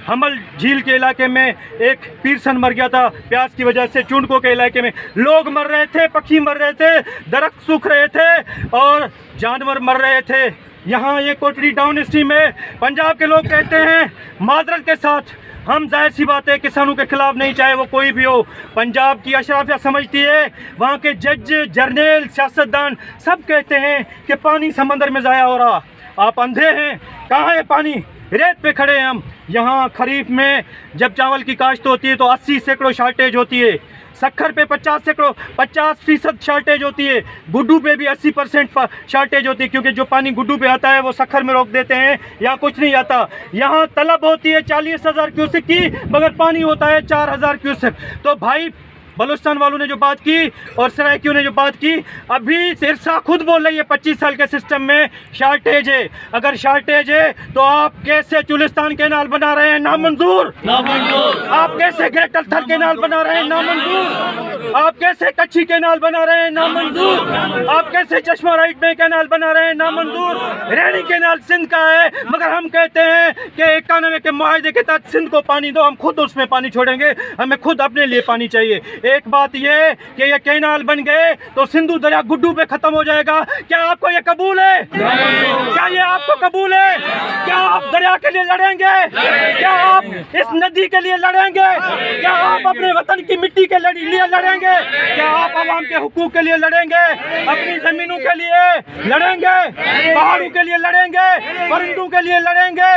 Speaker 9: हमल झील के इलाके में एक पीरसन मर गया था प्यास की वजह से। चुनको के इलाके में लोग मर रहे थे, पक्षी मर रहे थे, दरख्त सूख रहे थे और जानवर मर रहे थे। यहाँ ये कोटड़ी डाउन स्ट्रीम में पंजाब के लोग कहते हैं माजरत के साथ, हम जाहिर सी बात है किसानों के खिलाफ नहीं, चाहे वो कोई भी हो। पंजाब की अशराफिया समझती है, वहाँ के जज, जर्नल, सियासतदान सब कहते हैं कि पानी समंदर में ज़ाया हो रहा। आप अंधे हैं, कहाँ है पानी? रेत पे खड़े हैं हम। यहाँ खरीफ में जब चावल की काश्त होती है तो 80 सैकड़ों शार्टेज होती है, शक्कर पे 50% शार्टेज होती है, गुड्डू पे भी 80% शार्टेज होती है, क्योंकि जो पानी गुड्डू पे आता है वो शक्कर में रोक देते हैं, यहाँ कुछ नहीं आता। यहाँ तलब होती है 40,000 क्यूसेक की, मगर पानी होता है 4,000 क्यूसेक। तो भाई बलूचिस्तान वालों ने जो बात की और सराइकियों ने जो बात की, अभी सिरसा खुद बोल रही है 25 साल के सिस्टम में शार्टेज है। अगर शार्टेज है तो आप कैसे चुलिस्तान कैनाल बना रहे हैं? नामंजूर। आप कैसे ग्रेटर थर कैनाल बना रहे हैं? नामंजूर। आप कैसे कच्ची कैनाल बना रहे हैं? नामंजूर। आप कैसे चश्मा राइट में कैनाल बना रहे हैं? नामंजूर। रैनी कैनाल सिंध का है, मगर हम कहते हैं कि 91 के मुआहदे के तहत सिंध को पानी दो, हम खुद उसमें पानी छोड़ेंगे, हमें खुद अपने लिए पानी चाहिए। एक बात ये कि ये कैनाल बन गए तो सिंधु दरिया गुड्डू पे खत्म हो जाएगा। क्या आपको ये कबूल है? क्या ये आपको कबूल है? क्या
Speaker 8: आप दरिया के लिए लड़ेंगे? क्या आप इस नदी के लिए लड़ेंगे? क्या आप अपने वतन की मिट्टी के लिए लड़ेंगे? क्या आप आवाम के हुकूक के लिए लड़ेंगे? अपनी जमीनों के लिए लड़ेंगे? पहाड़ों के लिए लड़ेंगे? परिंदों के लिए लड़ेंगे?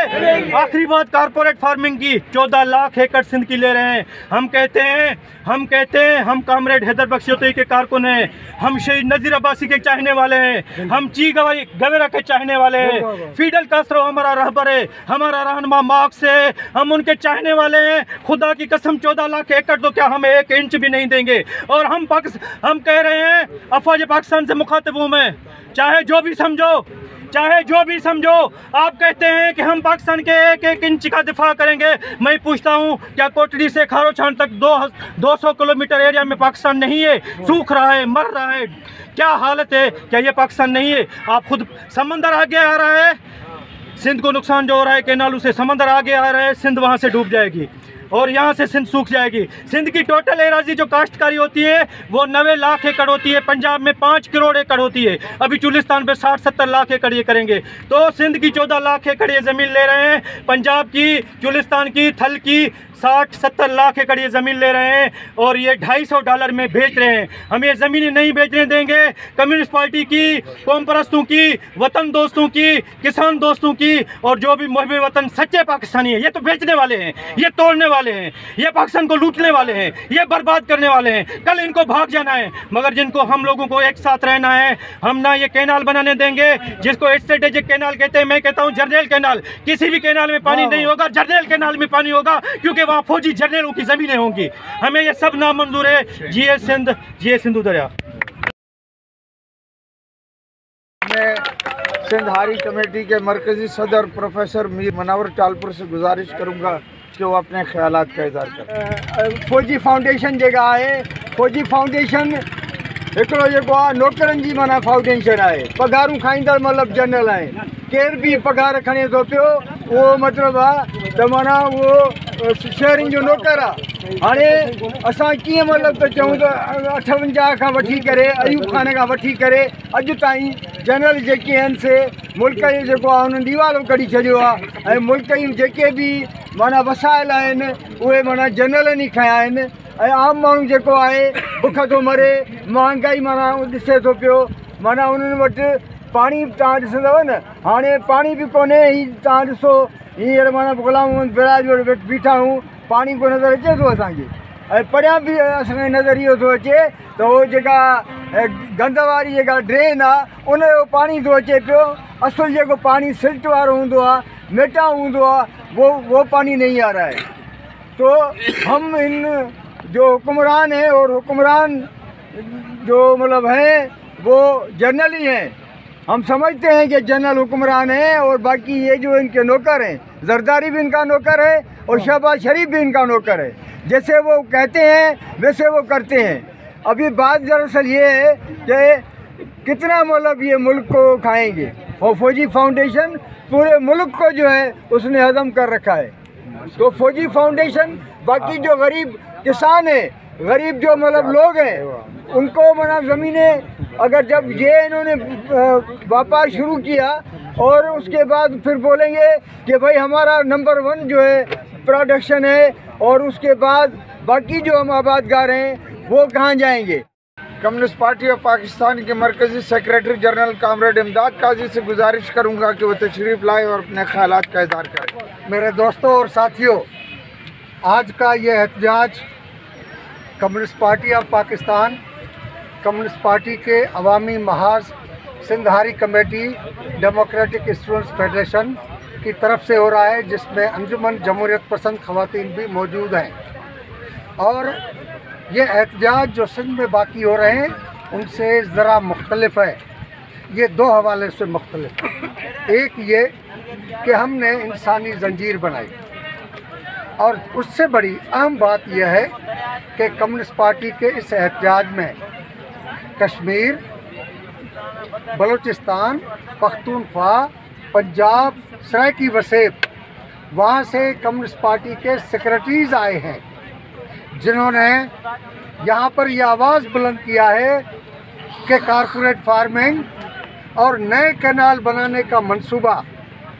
Speaker 8: आखिरी बात कारपोरेट फार्मिंग की, 14 लाख एकड़ सिंध की ले रहे हैं। हम कहते हैं हम कामरेड हैदर बख्श के कारकुन हैं, हम शहीद नजीर अब्बासी के चाहने वाले हैं, हम ची गवेरा के चाहने वाले हैं, फिडल कास्ट्रो हमारा रहबर है, हमारा रहनुमा मार्क्स है, हम उनके चाहने वाले हैं। खुदा की कसम 14 लाख एकड़ तो क्या हम 1 इंच भी नहीं देंगे। और हम कह रहे हैं, अफवाज पाकिस्तान से मुखातिब हूँ मैं, चाहे जो भी समझो, आप कहते हैं कि हम पाकिस्तान के 1-1 इंच का दिफा करेंगे। मैं पूछता हूँ, क्या कोटड़ी से खारोछान तक 200 किलोमीटर एरिया में पाकिस्तान नहीं है? सूख रहा है, मर रहा है, क्या हालत है? क्या ये पाकिस्तान नहीं है? आप खुद, समंदर आगे आ रहा है, सिंध को नुकसान जो हो रहा है केनालों से, समंदर आगे आ रहा है, सिंध वहाँ से डूब जाएगी और यहाँ से सिंध सूख जाएगी। सिंध की टोटल एराजी जो काश्तकारी होती है वो 90 लाख एकड़ होती है, पंजाब में 5 करोड़ एकड़ होती है, अभी चुलिस्तान पे 60-70 लाख एकड़ ये करेंगे। तो सिंध की 14 लाख एकड़ ये ज़मीन ले रहे हैं, पंजाब की, चुलिस्तान की, थल की 60-70 लाख एकड़ ये ज़मीन ले रहे हैं और ये $250 में बेच रहे हैं। हम ये ज़मीनें नहीं बेचने देंगे। कम्युनिस्ट पार्टी की, कौम परस्तों की, वतन दोस्तों की, किसान दोस्तों की और जो भी मुहब्बे वतन सच्चे पाकिस्तानी हैं, ये तो बेचने वाले हैं, ये तोड़ने वाले हैं, ये पाकिस्तान को लूटने वाले हैं, ये बर्बाद करने वाले हैं। कल इनको भाग जाना है, मगर जिनको हम लोगों को एक साथ रहना है, हम ना ये कैनाल बनाने देंगे जिसको स्ट्रेटेजिक कैनाल कहते हैं। मैं कहता हूँ जर्नल कैनाल, किसी भी कैनाल में पानी नहीं होगा, जर्नल कैनाल में पानी होगा, क्योंकि वहाँ फौजी जर्नलों की जमीनें होंगी। हमें ये सब नामंजूर है। जीए सिंधु दरिया।
Speaker 3: मैं सिंध हारी कमेटी के मरकजी सदर प्रोफेसर मीर मनवर टालपुर से गुजारिश करूंगा कि वो अपने ख्यालात का इज़हार करें।
Speaker 7: फौजी फाउंडेशन जगह है, फौजी फाउंडेशन हिकिड़ो जेको आहे नौकरनि जी माना फाउंडेशन आहे, पघारूं खाईंदड़ मतिलबु जनरल आहे, केर बि पघार खणे थो पियो उहो मतिलबु आहे त माना उहो शहरनि जो नौकर आहे। हाणे असां कीअं मतिलबु त चऊं त 58 खां वठी करे, अयूब खान खां वठी करे अॼु ताईं जनरल जेके आहिनि से मुल्क जो जेको आहे उन्हनि दीवालो कढी छॾियो आहे ऐं मुल्क जूं जेके बि माना वसाइल आहिनि उहे माना जनरलनि ई खया आहिनि ऐं आम माण्हू जेको आहे बुख थो मरे, महांगाई माना ॾिसे थो पियो, माना उन्हनि वटि पाणी तव्हां ॾिसंदव न, हाणे पाणी बि कोन्हे। ही तव्हां ॾिसो हींअर माना गुलाम मोहम्मद बिराज वटि बीठा आहियूं, पाणी को नज़र अचे थो असांखे ऐं परियां बि असांखे नज़र इहो थो अचे त उहो जेका गंद वारी जेका ड्रेन आहे उनजो पाणी थो अचे पियो। असुलु जेको पाणी सिल्ट वारो हूंदो आहे, मेटा हूंदो आहे, वो पानी नहीं आ रहा है। तो हम इन जो हुक्मरान हैं और हुक्मरान जो मतलब हैं वो जनरल ही हैं, हम समझते हैं कि जनरल हुक्मरान हैं और बाकी ये जो इनके नौकर हैं, जरदारी भी इनका नौकर है और शहबाज शरीफ भी इनका नौकर है। जैसे वो कहते हैं वैसे वो करते हैं। अभी बात दरअसल ये है कि कितना मतलब ये मुल्क को खाएंगे और फौजी फाउंडेशन पूरे मुल्क को जो है उसने हज़म कर रखा है। तो फौजी फाउंडेशन बाकी जो गरीब किसान है, गरीब जो मतलब लोग हैं, उनको मना ज़मीनें अगर जब ये इन्होंने व्यापार शुरू किया और उसके बाद फिर बोलेंगे कि भाई हमारा नंबर 1 जो है प्रोडक्शन है और उसके बाद बाकी जो हम आबादगार हैं वो कहाँ जाएंगे।
Speaker 3: कम्युनिस्ट पार्टी ऑफ पाकिस्तान के मरकजी सेक्रेटरी जनरल कामरेड इमदाद काजी से गुजारिश करूंगा कि वो तशरीफ़ लाए और अपने ख्यालात का इज़हार करें।
Speaker 7: मेरे दोस्तों और साथियों, आज का ये एहतजाज communist party of Pakistan, communist party के अवामी महाज Sindh Hari committee, democratic students federation की तरफ से हो रहा है, जिसमें अंजुमन जमहूरियत पसंद ख़वातीन भी मौजूद हैं। और ये एहतजाज जो सिंध में बाकी हो रहे हैं उनसे ज़रा मुख्तलिफ है। ये 2 हवाले से मुख्तलिफ है। एक ये कि हमने इंसानी जंजीर बनाई और उससे बड़ी अहम बात यह है कि कम्युनिस्ट पार्टी के इस एहतजाज में कश्मीर, बलूचिस्तान, पख्तूनख्वा, पंजाब, सराइकी वसेब, वहाँ से कम्युनिस्ट पार्टी के सेक्रेटरीज़ आए हैं जिन्होंने यहाँ पर यह आवाज़ बुलंद किया है कि कारपोरेट फार्मिंग और नए कैनाल बनाने का मंसूबा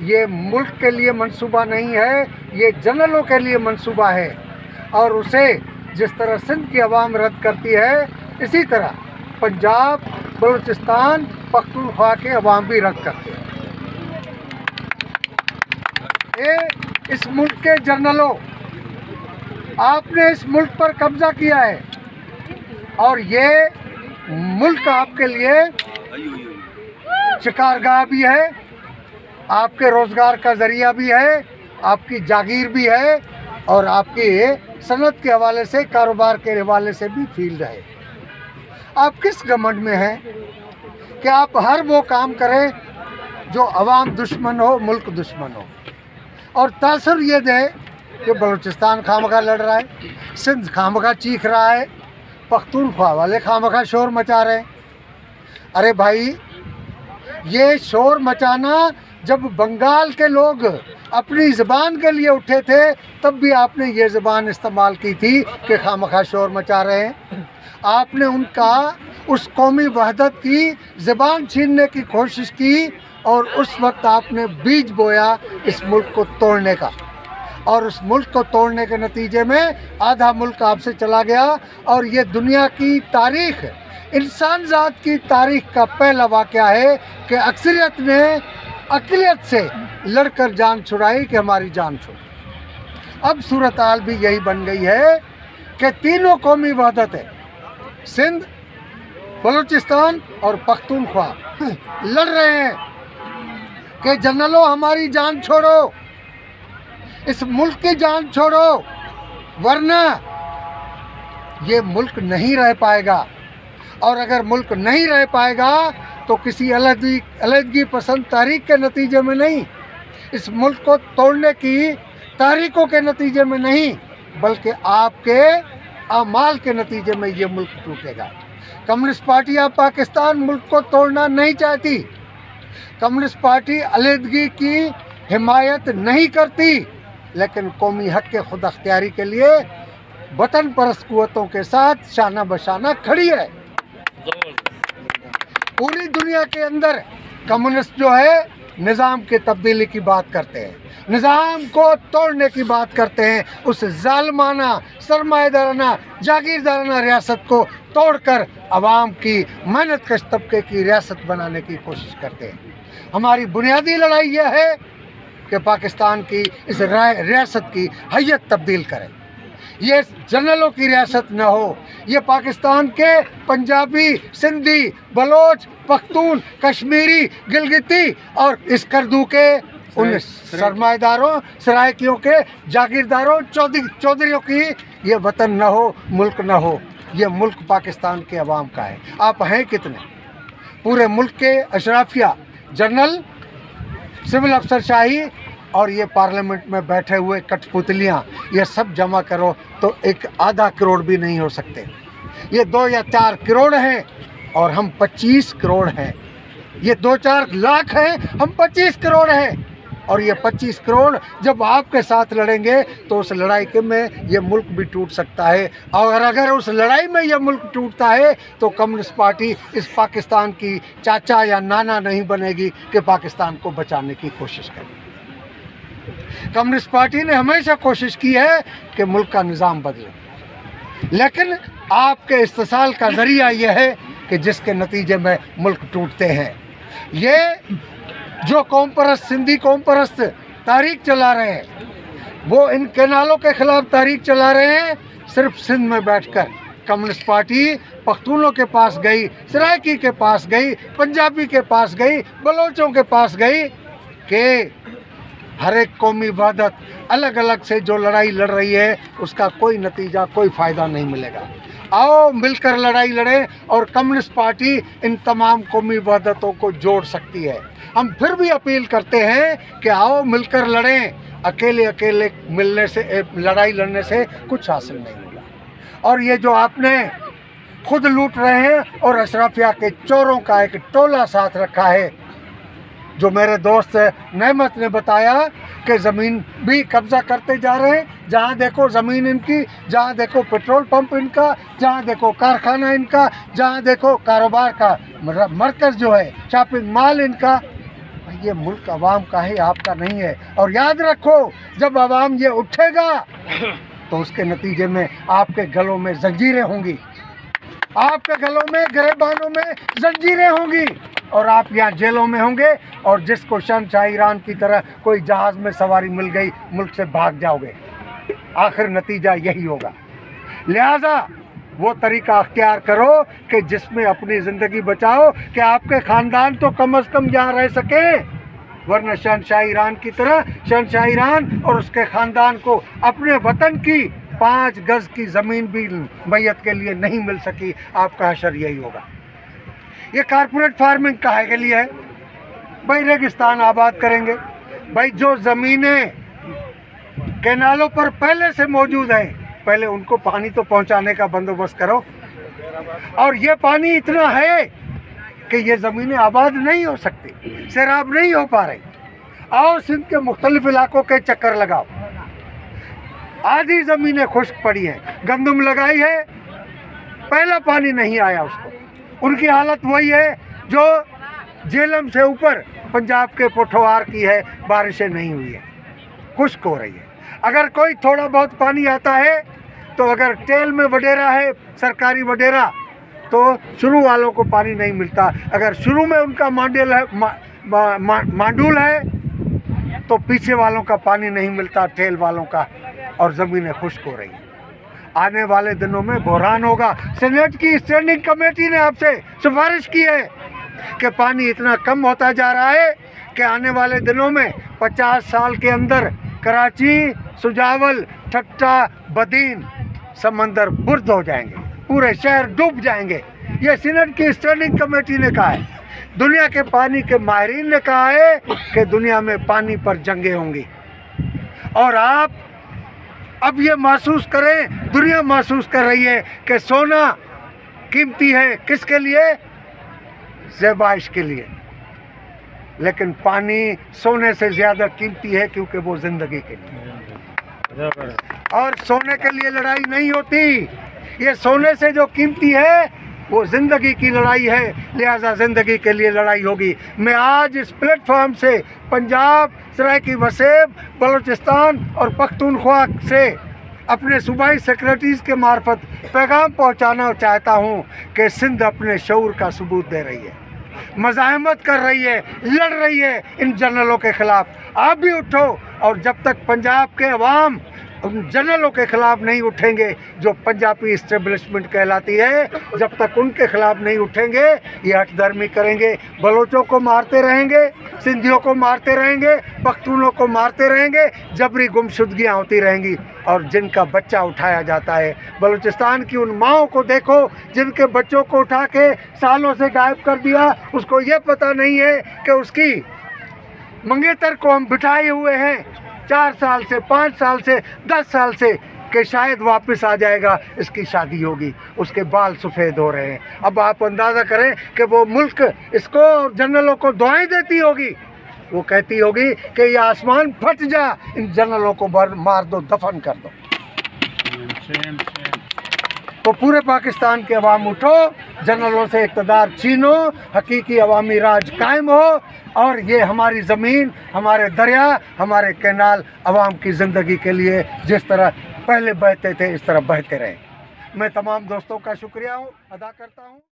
Speaker 3: ये मुल्क के लिए मंसूबा नहीं है, ये जनरलों के लिए मंसूबा है। और उसे जिस तरह सिंध की आवाम रद्द करती है, इसी तरह पंजाब, बलूचिस्तान, पख्तूनख्वा के अवाम भी रद्द करते हैं। इस मुल्क के जनरलों, आपने इस मुल्क पर कब्जा किया है और ये मुल्क आपके लिए शिकारगाह भी है, आपके रोज़गार का ज़रिया भी है, आपकी जागीर भी है और आपकी सनत के हवाले से, कारोबार के हवाले से भी फील्ड है। आप किस घमंड में हैं कि आप हर वो काम करें जो अवाम दुश्मन हो, मुल्क दुश्मन हो, और तासर ये दे कि बलूचिस्तान खामखा लड़ रहा है, सिंध खामखा चीख रहा है, पख्तूनख्वा वाले खामखा शोर मचा रहे हैं। अरे भाई, ये शोर मचाना जब बंगाल के लोग अपनी ज़बान के लिए उठे थे, तब भी आपने ये ज़बान इस्तेमाल की थी कि खामखा शोर मचा रहे हैं। आपने उनका उस कौमी वहदत की ज़बान छीनने की कोशिश की और उस वक्त आपने बीज बोया इस मुल्क को तोड़ने का, और उस मुल्क को तोड़ने के नतीजे में आधा मुल्क आपसे चला गया। और ये दुनिया की तारीख़, इंसान ज़ात की तारीख़ का पहला वाक़या है कि अक्सरियत ने अक़लियत से लड़कर जान छुड़ाई कि हमारी जान छुड़। अब सूरत हाल भी यही बन गई है कि तीनों कौमी वहदत है, सिंध, बलूचिस्तान और पख्तूनख्वा, लड़ रहे हैं कि जनरलों हमारी जान छोड़ो, इस मुल्क की जान छोड़ो, वरना ये मुल्क नहीं रह पाएगा। और अगर मुल्क नहीं रह पाएगा तो किसी अलहदगी पसंद तारीख के नतीजे में नहीं, इस मुल्क को तोड़ने की तारीखों के नतीजे में नहीं, बल्कि आपके अमाल के नतीजे में ये मुल्क टूटेगा। कम्युनिस्ट पार्टी ऑफ पाकिस्तान मुल्क को तोड़ना नहीं चाहती। कम्युनिस्ट पार्टी अलहदगी की हिमायत नहीं करती, लेकिन कौमी हक के खुद अख्तियारी के लिए वतन परस्त कुव्वतों के साथ शाना बशाना खड़ी है। पूरी दुनिया के अंदर कम्युनिस्ट जो है निज़ाम की तब्दीली की बात करते हैं, निज़ाम को तोड़ने की बात करते हैं, उस जालिमाना, सरमाएदाराना, जागीरदाराना रियासत को तोड़कर अवाम की मेहनत कश तबके की रियासत बनाने की कोशिश करते हैं। हमारी बुनियादी लड़ाई यह है कि पाकिस्तान की इस रियासत की हैयत तब्दील करें, ये जनरलों की रियासत न हो, ये पाकिस्तान के पंजाबी, सिंधी, बलोच, पख्तून, कश्मीरी, गिलगिती और स्कर्दू के उन सरमाएदारों, सरायकियों के, जागीरदारों, चौधरियों की ये वतन न हो, मुल्क न हो। ये मुल्क पाकिस्तान के अवाम का है। आप हैं कितने? पूरे मुल्क के अशराफिया, जनरल, सिविल अफसरशाही और ये पार्लियामेंट में बैठे हुए कठपुतलियाँ, ये सब जमा करो तो एक आधा करोड़ भी नहीं हो सकते। ये 2 या 4 करोड़ हैं और हम 25 करोड़ हैं। ये 2-4 लाख हैं, हम 25 करोड़ हैं। और ये 25 करोड़ जब आपके साथ लड़ेंगे तो उस लड़ाई के में ये मुल्क भी टूट सकता है। और अगर उस लड़ाई में ये मुल्क टूटता है तो कम्युनिस्ट पार्टी इस पाकिस्तान की चाचा या नाना नहीं बनेगी कि पाकिस्तान को बचाने की कोशिश करे। कम्युनिस्ट पार्टी ने हमेशा कोशिश की है कि मुल्क का निज़ाम बदले, लेकिन आपके इस्तेसाल का ज़रिया यह है कि जिसके नतीजे में मुल्क टूटते हैं। ये जो कौम परस्त, सिंधी कौम परस्त तारीख चला रहे हैं, वो इन कैनालों के ख़िलाफ़ तारीख चला रहे हैं। सिर्फ सिंध में बैठकर कम्युनिस्ट पार्टी पख्तूनों के पास गई, सरायकी के पास गई, पंजाबी के पास गई, बलोचों के पास गई कि हर एक कौमी वहदत अलग अलग से जो लड़ाई लड़ रही है उसका कोई नतीजा, कोई फ़ायदा नहीं मिलेगा। आओ मिलकर लड़ाई लड़ें और कम्युनिस्ट पार्टी इन तमाम कौमी वहदतों को जोड़ सकती है। हम फिर भी अपील करते हैं कि आओ मिलकर लड़ें। अकेले अकेले मिलने से, लड़ाई लड़ने से कुछ हासिल नहीं होगा। और ये जो आपने खुद लूट रहे हैं और अशराफिया के चोरों का एक टोला साथ रखा है, जो मेरे दोस्त नेमत ने बताया कि ज़मीन भी कब्ज़ा करते जा रहे हैं। जहाँ देखो ज़मीन इनकी, जहाँ देखो पेट्रोल पंप इनका, जहाँ देखो कारखाना इनका, जहाँ देखो कारोबार का मरकज़ जो है, शॉपिंग मॉल इनका। ये मुल्क आवाम का है, आपका नहीं है। और याद रखो, जब आवाम ये उठेगा तो उसके नतीजे में आपके गलों में जंजीरें होंगी, आपके गलों में, गिरबानों में जंजीरें होंगी और आप यहाँ जेलों में होंगे। और जिसको शहंशाह ईरान की तरह कोई जहाज़ में सवारी मिल गई, मुल्क से भाग जाओगे। आखिर नतीजा यही होगा। लिहाजा वो तरीका अख्तियार करो कि जिसमें अपनी ज़िंदगी बचाओ कि आपके ख़ानदान तो कम अज़ कम यहाँ रह सके, वरना शहंशाह ईरान की तरह शहंशाह ईरान और उसके ख़ानदान को अपने वतन की 5 गज़ की ज़मीन भी मैयत के लिए नहीं मिल सकी। आपका हशर यही होगा। ये कारपोरेट फार्मिंग काहे के लिए है भाई? रेगिस्तान आबाद करेंगे भाई। जो ज़मीनें कैनालों पर पहले से मौजूद हैं, पहले उनको पानी तो पहुंचाने का बंदोबस्त करो। और ये पानी इतना है कि ये ज़मीनें आबाद नहीं हो सकती, सैराब नहीं हो पा रही। आओ सिंध के मुख्तलिफ इलाकों के चक्कर लगाओ। आधी ज़मीनें खुश्क पड़ी हैं, गंदम लगाई है, पहला पानी नहीं आया उसको। उनकी हालत वही है जो झेलम से ऊपर पंजाब के पोठवार की है, बारिशें नहीं हुई है, खुश्क हो रही है। अगर कोई थोड़ा बहुत पानी आता है तो अगर टेल में वडेरा है, सरकारी वडेरा, तो शुरू वालों को पानी नहीं मिलता। अगर शुरू में उनका मांडूल है, मांडूल है, तो पीछे वालों का पानी नहीं मिलता, टेल वालों का, और ज़मीनें खुश्क हो रही हैं। आने वाले दिनों में बहरान होगा। सेनेट की स्टैंडिंग कमेटी ने आपसे सिफारिश की है कि पानी इतना कम होता जा रहा है कि आने वाले दिनों में 50 साल के अंदर कराची, सुजावल, ठट्टा, बदीन समंदर बुर्द हो जाएंगे, पूरे शहर डूब जाएंगे। ये सीनेट की स्टैंडिंग कमेटी ने कहा है। दुनिया के पानी के माहिरीन ने कहा है कि दुनिया में पानी पर जंगें होंगी। और आप अब ये महसूस करें, दुनिया महसूस कर रही है कि सोना कीमती है, किसके लिए? ज़ेबाइश के लिए। लेकिन पानी सोने से ज़्यादा कीमती है क्योंकि वो ज़िंदगी के लिए। और सोने के लिए लड़ाई नहीं होती, ये सोने से जो कीमती है वो ज़िंदगी की लड़ाई है। लिहाजा ज़िंदगी के लिए लड़ाई होगी। मैं आज इस प्लेटफॉर्म से पंजाब, सरायकी वसेब, बलूचिस्तान और पख्तूनख्वा से अपने सूबाई सेक्रेटरीज़ के मार्फत पैगाम पहुंचाना चाहता हूं कि सिंध अपने शऊर का सबूत दे रही है, मज़ाहमत कर रही है, लड़ रही है इन जनरलों के ख़िलाफ़। आप भी उठो। और जब तक पंजाब के अवाम उन जनरलों के ख़िलाफ़ नहीं उठेंगे जो पंजाबी इस्टेब्लिशमेंट कहलाती है, जब तक उनके ख़िलाफ़ नहीं उठेंगे, ये हठधर्मी करेंगे, बलोचों को मारते रहेंगे, सिंधियों को मारते रहेंगे, पख्तूनों को मारते रहेंगे, जबरी गुमशुदगियाँ होती रहेंगी और जिनका बच्चा उठाया जाता है। बलूचिस्तान की उन माओं को देखो जिनके बच्चों को उठा के सालों से गायब कर दिया, उसको ये पता नहीं है कि उसकी मंगेतर को हम बिठाए हुए हैं 4 साल से, 5 साल से, 10 साल से, कि शायद वापस आ जाएगा, इसकी शादी होगी, उसके बाल सफ़ेद हो रहे हैं। अब आप अंदाज़ा करें कि वो मुल्क इसको जनरलों को दुआएं देती होगी। वो कहती होगी कि ये आसमान फट जा, इन जनरलों को मार दो, दफन कर दो। तो पूरे पाकिस्तान के अवाम उठो, जनरलों से इक़्तिदार छीनो, हकीकी अवामी राज कायम हो और ये हमारी ज़मीन, हमारे दरिया, हमारे कैनाल अवाम की ज़िंदगी के लिए जिस तरह पहले बहते थे इस तरह बहते रहे। मैं तमाम दोस्तों का शुक्रिया अदा करता हूँ।